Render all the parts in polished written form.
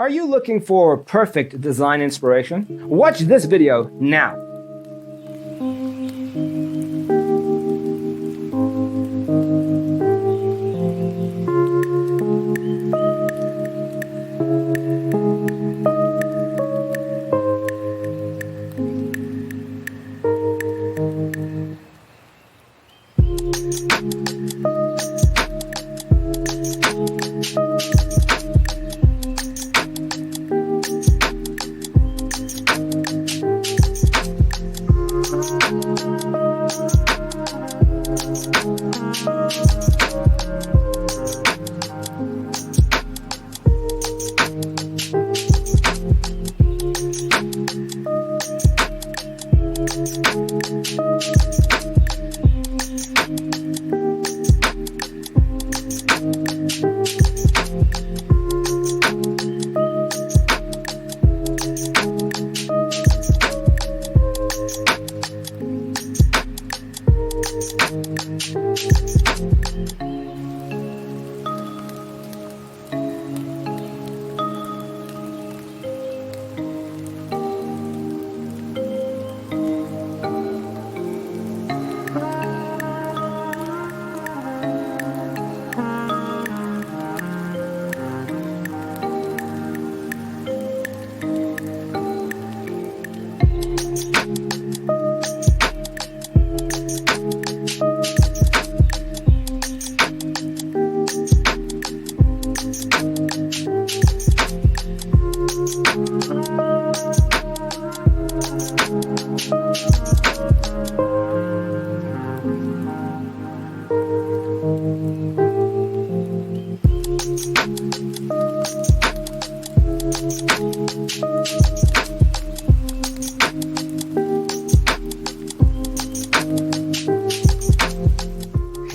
Are you looking for perfect design inspiration? Watch this video now.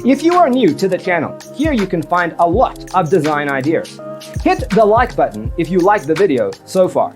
If you are new to the channel, here you can find a lot of design ideas. Hit the like button if you like the video so far.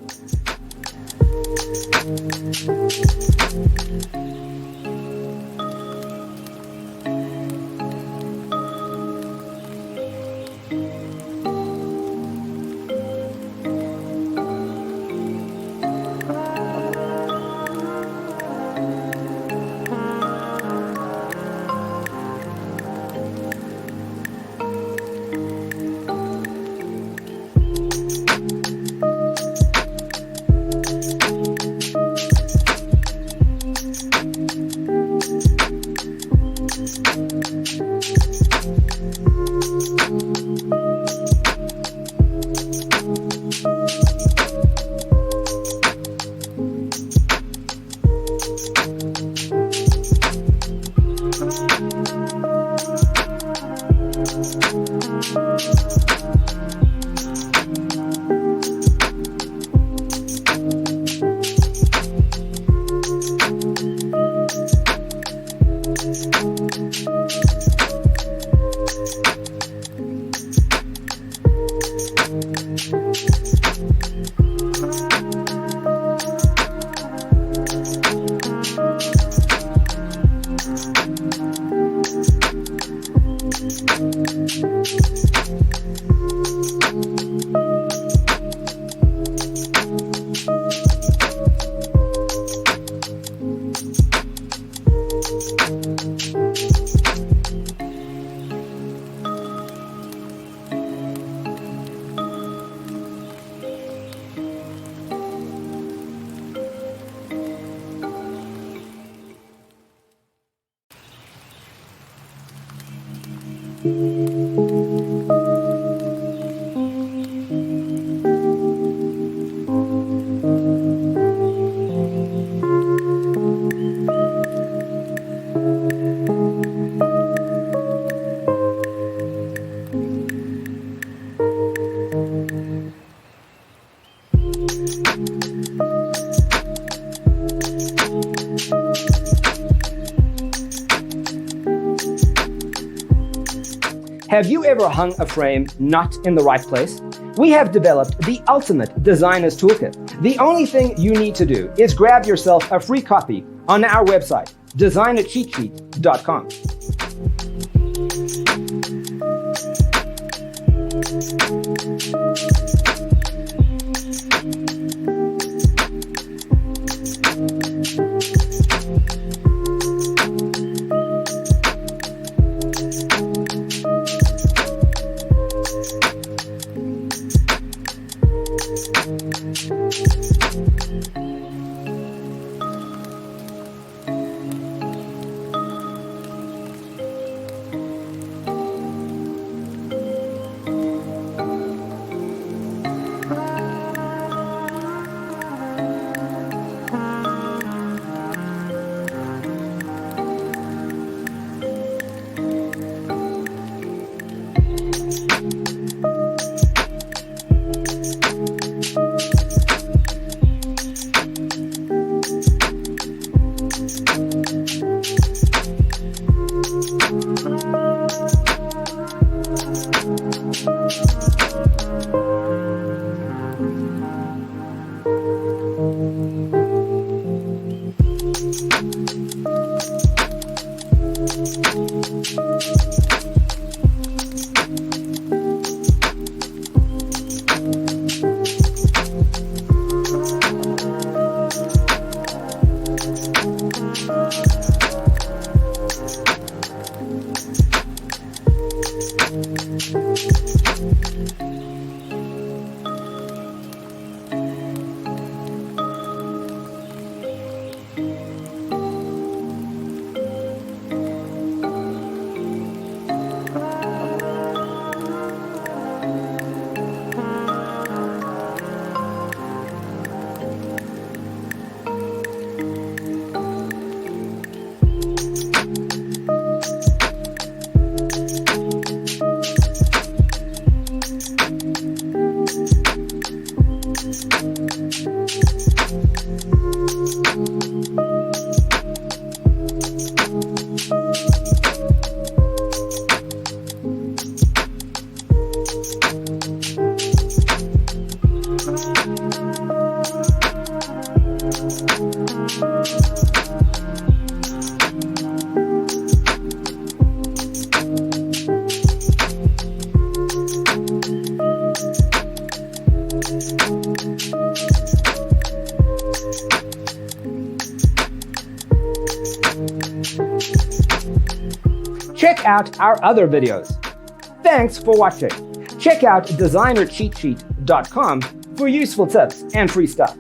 Have you ever hung a frame not in the right place? We have developed the ultimate designer's toolkit. The only thing you need to do is grab yourself a free copy on our website, designercheatsheet.com. Check out our other videos. Thanks for watching. Check out designercheatsheet.com for useful tips and free stuff.